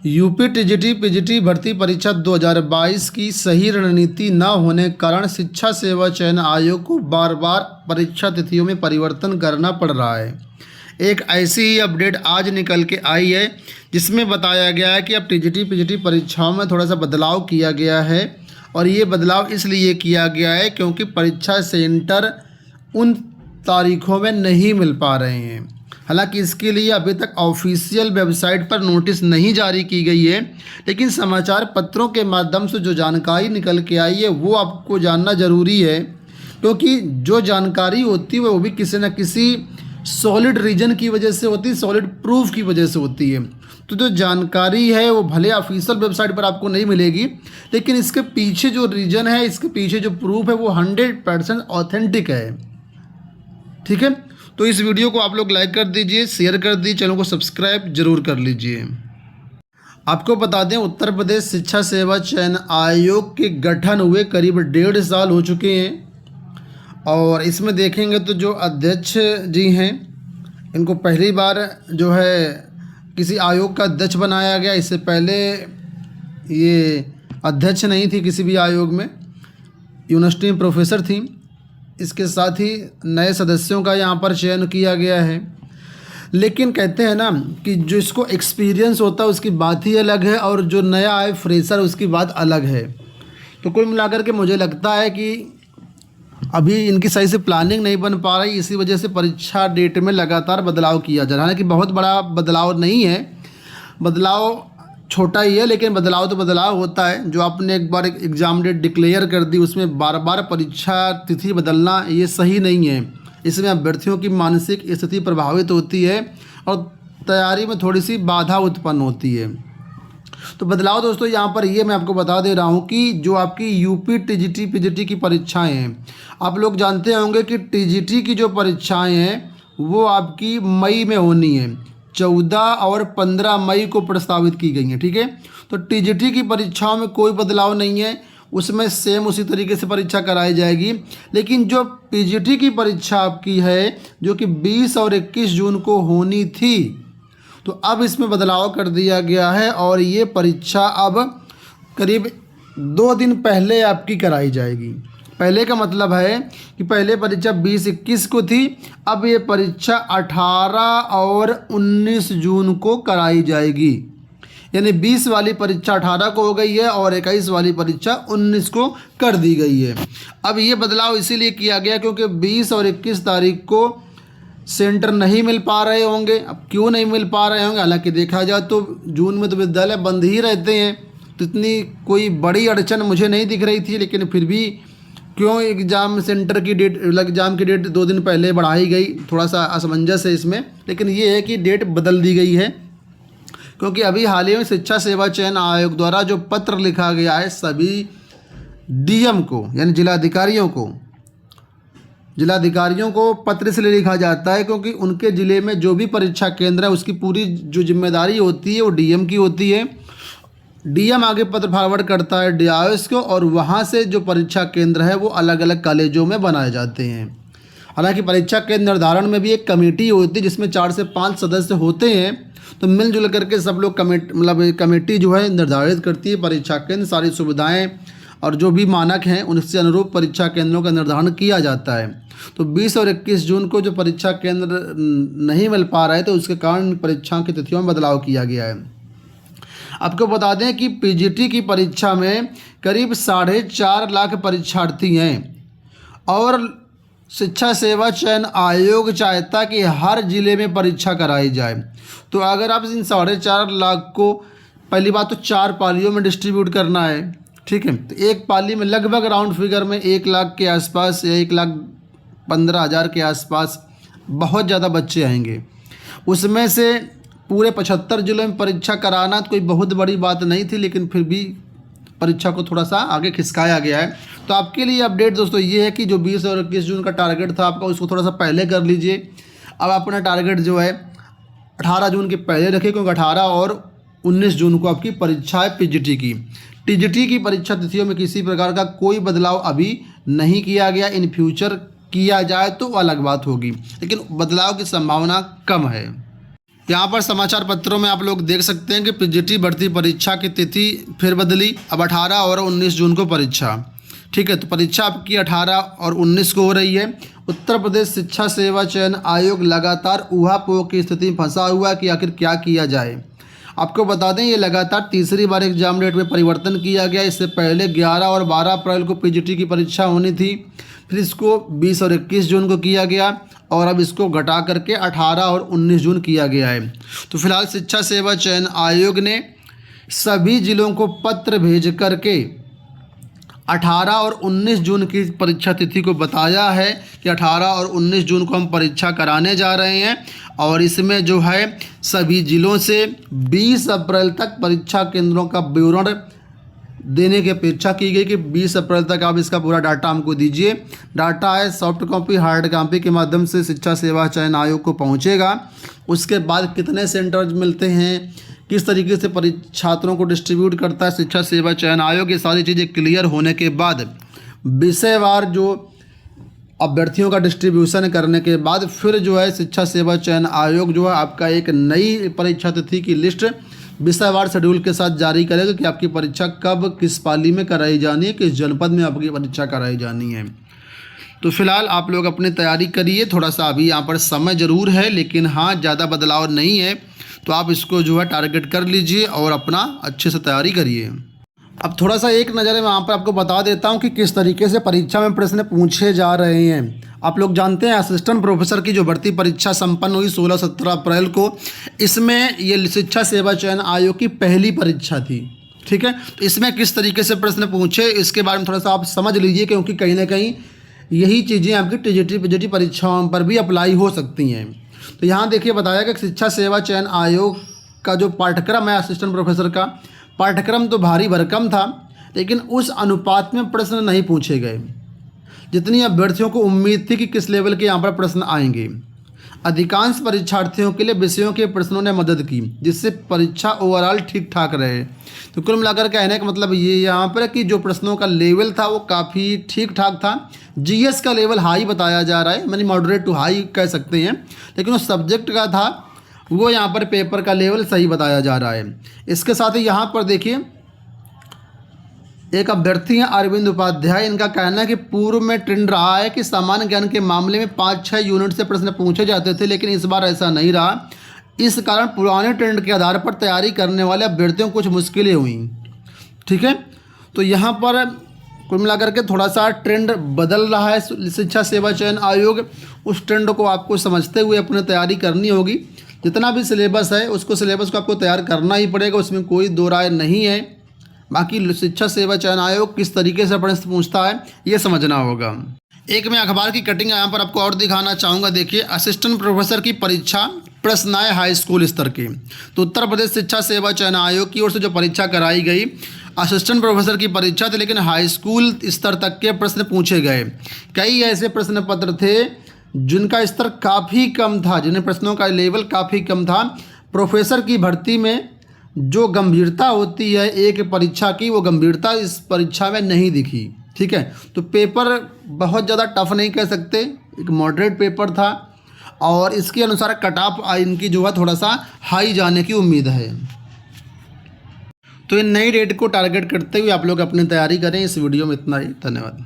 UP TGT PGT भर्ती परीक्षा 2022 की सही रणनीति न होने के कारण शिक्षा सेवा चयन आयोग को बार बार परीक्षा तिथियों में परिवर्तन करना पड़ रहा है। एक ऐसी ही अपडेट आज निकल के आई है जिसमें बताया गया है कि अब टीजीटी पीजीटी परीक्षाओं में थोड़ा सा बदलाव किया गया है और ये बदलाव इसलिए किया गया है क्योंकि परीक्षा सेंटर उन तारीखों में नहीं मिल पा रहे हैं। हालांकि इसके लिए अभी तक ऑफिशियल वेबसाइट पर नोटिस नहीं जारी की गई है, लेकिन समाचार पत्रों के माध्यम से जो जानकारी निकल के आई है वो आपको जानना ज़रूरी है, क्योंकि जो जानकारी होती है वो भी किसी न किसी सॉलिड रीजन की वजह से होती है, सॉलिड प्रूफ की वजह से होती है। तो जो जानकारी है वो भले ऑफिशियल वेबसाइट पर आपको नहीं मिलेगी, लेकिन इसके पीछे जो रीजन है, इसके पीछे जो प्रूफ है वो 100% ऑथेंटिक है। ठीक है, तो इस वीडियो को आप लोग लाइक कर दीजिए, शेयर कर दीजिए, चैनल को सब्सक्राइब जरूर कर लीजिए। आपको बता दें, उत्तर प्रदेश शिक्षा सेवा चयन आयोग के गठन हुए करीब 1.5 साल हो चुके हैं और इसमें देखेंगे तो जो अध्यक्ष जी हैं इनको पहली बार जो है किसी आयोग का अध्यक्ष बनाया गया। इससे पहले ये अध्यक्ष नहीं थी किसी भी आयोग में, यूनिवर्सिटी में प्रोफेसर थी। इसके साथ ही नए सदस्यों का यहाँ पर चयन किया गया है। लेकिन कहते हैं ना कि जो इसको एक्सपीरियंस होता है उसकी बात ही अलग है और जो नया आए फ्रेशर उसकी बात अलग है। तो कुल मिलाकर के मुझे लगता है कि अभी इनकी सही से प्लानिंग नहीं बन पा रही, इसी वजह से परीक्षा डेट में लगातार बदलाव किया जा रहा है। हालांकि बहुत बड़ा बदलाव नहीं है, बदलाव छोटा ही है, लेकिन बदलाव तो बदलाव होता है। जो आपने एक बार एग्ज़ाम डेट डिक्लेयर कर दी उसमें बार बार परीक्षा तिथि बदलना ये सही नहीं है। इसमें अभ्यर्थियों की मानसिक स्थिति प्रभावित होती है और तैयारी में थोड़ी सी बाधा उत्पन्न होती है। तो बदलाव दोस्तों यहाँ पर ये मैं आपको बता दे रहा हूँ कि जो आपकी यूपी टीजीटी पीजीटी की परीक्षाएँ हैं, आप लोग जानते होंगे कि टीजीटी की जो परीक्षाएँ हैं वो आपकी मई में होनी है। 14 और 15 मई को प्रस्तावित की गई हैं। ठीक है, तो टीजीटी की परीक्षाओं में कोई बदलाव नहीं है, उसमें सेम उसी तरीके से परीक्षा कराई जाएगी। लेकिन जो पीजीटी की परीक्षा आपकी है जो कि 20 और 21 जून को होनी थी, तो अब इसमें बदलाव कर दिया गया है और ये परीक्षा अब करीब 2 दिन पहले आपकी कराई जाएगी। पहले का मतलब है कि पहले परीक्षा 20-21 को थी, अब ये परीक्षा 18 और 19 जून को कराई जाएगी। यानी 20 वाली परीक्षा 18 को हो गई है और 21 वाली परीक्षा 19 को कर दी गई है। अब ये बदलाव इसीलिए किया गया क्योंकि 20 और 21 तारीख को सेंटर नहीं मिल पा रहे होंगे। अब क्यों नहीं मिल पा रहे होंगे, हालांकि देखा जाए तो जून में तो विद्यालय बंद ही रहते हैं, तो इतनी कोई बड़ी अड़चन मुझे नहीं दिख रही थी। लेकिन फिर भी क्यों एग्ज़ाम सेंटर की डेट, एग्ज़ाम की डेट 2 दिन पहले बढ़ाई गई, थोड़ा सा असमंजस है इसमें। लेकिन ये है कि डेट बदल दी गई है क्योंकि अभी हाल ही में शिक्षा सेवा चयन आयोग द्वारा जो पत्र लिखा गया है सभी डीएम को, यानी जिलाधिकारियों को पत्र इसलिए लिखा जाता है क्योंकि उनके ज़िले में जो भी परीक्षा केंद्र है उसकी पूरी जो जिम्मेदारी होती है वो डीएम की होती है। डीएम आगे पत्र फॉरवर्ड करता है डीआईओएस को और वहाँ से जो परीक्षा केंद्र है वो अलग अलग कॉलेजों में बनाए जाते हैं। हालांकि परीक्षा केंद्र निर्धारण में भी एक कमेटी होती है जिसमें 4 से 5 सदस्य होते हैं, तो मिलजुल करके सब लोग कमेटी जो है निर्धारित करती है परीक्षा केंद्र, सारी सुविधाएँ और जो भी मानक हैं उनसे अनुरूप परीक्षा केंद्रों का निर्धारण किया जाता है। तो 20 और 21 जून को जो परीक्षा केंद्र नहीं मिल पा रहा है तो उसके कारण परीक्षाओं की तिथियों में बदलाव किया गया है। आपको बता दें कि पीजीटी की परीक्षा में करीब 4.5 लाख परीक्षार्थी हैं और शिक्षा सेवा चयन आयोग चाहता कि हर ज़िले में परीक्षा कराई जाए। तो अगर आप इन 4.5 लाख को पहली बात तो 4 पालियों में डिस्ट्रीब्यूट करना है। ठीक है, तो एक पाली में लगभग राउंड फिगर में 1 लाख के आसपास या 1,15,000 के आसपास बहुत ज़्यादा बच्चे आएंगे। उसमें से पूरे 75 जिलों में परीक्षा कराना तो कोई बहुत बड़ी बात नहीं थी, लेकिन फिर भी परीक्षा को थोड़ा सा आगे खिसकाया गया है। तो आपके लिए अपडेट दोस्तों ये है कि जो 20 और 21 जून का टारगेट था आपका उसको थोड़ा सा पहले कर लीजिए। अब अपना टारगेट जो है 18 जून के पहले रखें क्योंकि 18 और 19 जून को आपकी परीक्षा है पीजीटी की। टीजीटी की परीक्षा तिथियों में किसी प्रकार का कोई बदलाव अभी नहीं किया गया। इन फ्यूचर किया जाए तो अलग बात होगी, लेकिन बदलाव की संभावना कम है। यहाँ पर समाचार पत्रों में आप लोग देख सकते हैं कि पीजीटी भर्ती परीक्षा की तिथि फिर बदली। अब 18 और 19 जून को परीक्षा। ठीक है, तो परीक्षा आपकी 18 और 19 को हो रही है। उत्तर प्रदेश शिक्षा सेवा चयन आयोग लगातार ऊहापोह की स्थिति में फंसा हुआ कि आखिर क्या किया जाए। आपको बता दें, ये लगातार तीसरी बार एग्जाम डेट में परिवर्तन किया गया। इससे पहले 11 और 12 अप्रैल को पीजीटी की परीक्षा होनी थी, फिर इसको 20 और 21 जून को किया गया और अब इसको घटा करके 18 और 19 जून किया गया है। तो फिलहाल शिक्षा सेवा चयन आयोग ने सभी जिलों को पत्र भेज करके 18 और 19 जून की परीक्षा तिथि को बताया है कि 18 और 19 जून को हम परीक्षा कराने जा रहे हैं और इसमें जो है सभी जिलों से 20 अप्रैल तक परीक्षा केंद्रों का विवरण देने की अपेक्षा की गई कि 20 अप्रैल तक आप इसका पूरा डाटा हमको दीजिए। डाटा है सॉफ्ट कॉपी, हार्ड कॉपी के माध्यम से शिक्षा सेवा चयन आयोग को पहुंचेगा। उसके बाद कितने सेंटर्स मिलते हैं, किस तरीके से छात्रों को डिस्ट्रीब्यूट करता है शिक्षा सेवा चयन आयोग, ये सारी चीज़ें क्लियर होने के बाद विषयवार जो अभ्यर्थियों का डिस्ट्रीब्यूशन करने के बाद फिर जो है शिक्षा सेवा चयन आयोग जो है आपका एक नई परीक्षा तिथि की लिस्ट विषयवार शेड्यूल के साथ जारी करेगा कि आपकी परीक्षा कब किस पाली में कराई जानी है, किस जनपद में आपकी परीक्षा कराई जानी है। तो फिलहाल आप लोग अपनी तैयारी करिए। थोड़ा सा अभी यहाँ पर समय ज़रूर है, लेकिन हाँ ज़्यादा बदलाव नहीं है, तो आप इसको जो है टारगेट कर लीजिए और अपना अच्छे से तैयारी करिए। अब थोड़ा सा एक नज़र में वहाँ पर आपको बता देता हूँ कि किस तरीके से परीक्षा में प्रश्न पूछे जा रहे हैं। आप लोग जानते हैं असिस्टेंट प्रोफेसर की जो भर्ती परीक्षा संपन्न हुई 16-17 अप्रैल को, इसमें ये शिक्षा सेवा चयन आयोग की पहली परीक्षा थी। ठीक है, तो इसमें किस तरीके से प्रश्न पूछे इसके बारे में थोड़ा सा आप समझ लीजिए, क्योंकि कहीं ना कहीं यही चीज़ें आपकी टीजीटी परीक्षाओं पर भी अप्लाई हो सकती हैं। तो यहाँ देखिए बताया कि शिक्षा सेवा चयन आयोग का जो पाठ्यक्रम है असिस्टेंट प्रोफेसर का पाठ्यक्रम तो भारी भरकम था, लेकिन उस अनुपात में प्रश्न नहीं पूछे गए जितनी अभ्यर्थियों को उम्मीद थी कि किस लेवल के यहाँ पर प्रश्न आएंगे। अधिकांश परीक्षार्थियों के लिए विषयों के प्रश्नों ने मदद की, जिससे परीक्षा ओवरऑल ठीक ठाक रहे। तो कुल मिलाकर कहने का मतलब ये यहाँ पर कि जो प्रश्नों का लेवल था वो काफ़ी ठीक ठाक था। जीएस का लेवल हाई बताया जा रहा है, यानी मॉडरेट टू हाई कह सकते हैं, लेकिन उस सब्जेक्ट का था वो यहाँ पर पेपर का लेवल सही बताया जा रहा है। इसके साथ ही यहाँ पर देखिए एक अभ्यर्थी हैं अरविंद उपाध्याय, इनका कहना है कि पूर्व में ट्रेंड रहा है कि सामान्य ज्ञान के मामले में 5-6 यूनिट से प्रश्न पूछे जाते थे, लेकिन इस बार ऐसा नहीं रहा। इस कारण पुराने ट्रेंड के आधार पर तैयारी करने वाले अभ्यर्थियों को कुछ मुश्किलें हुई। ठीक है, तो यहाँ पर कुल मिलाकर के थोड़ा सा ट्रेंड बदल रहा है शिक्षा सेवा चयन आयोग। उस ट्रेंड को आपको समझते हुए अपनी तैयारी करनी होगी। जितना भी सिलेबस है उसको सिलेबस को आपको तैयार करना ही पड़ेगा, उसमें कोई दो राय नहीं है। बाकी शिक्षा सेवा चयन आयोग किस तरीके से प्रश्न पूछता है ये समझना होगा। एक मैं अखबार की कटिंग यहाँ पर आपको और दिखाना चाहूँगा। देखिए असिस्टेंट प्रोफेसर की परीक्षा प्रश्न आए हाई स्कूल स्तर के। तो उत्तर प्रदेश शिक्षा सेवा चयन आयोग की ओर से जो परीक्षा कराई गई असिस्टेंट प्रोफेसर की परीक्षा थी, लेकिन हाई स्कूल स्तर तक के प्रश्न पूछे गए। कई ऐसे प्रश्न पत्र थे जिनका स्तर काफ़ी कम था, जिन्हें प्रश्नों का लेवल काफ़ी कम था। प्रोफेसर की भर्ती में जो गंभीरता होती है एक परीक्षा की, वो गंभीरता इस परीक्षा में नहीं दिखी। ठीक है, तो पेपर बहुत ज़्यादा टफ नहीं कह सकते, एक मॉडरेट पेपर था और इसके अनुसार कट ऑफ इनकी जो है थोड़ा सा हाई जाने की उम्मीद है। तो इन नई डेट को टारगेट करते हुए आप लोग अपनी तैयारी करें। इस वीडियो में इतना ही, धन्यवाद।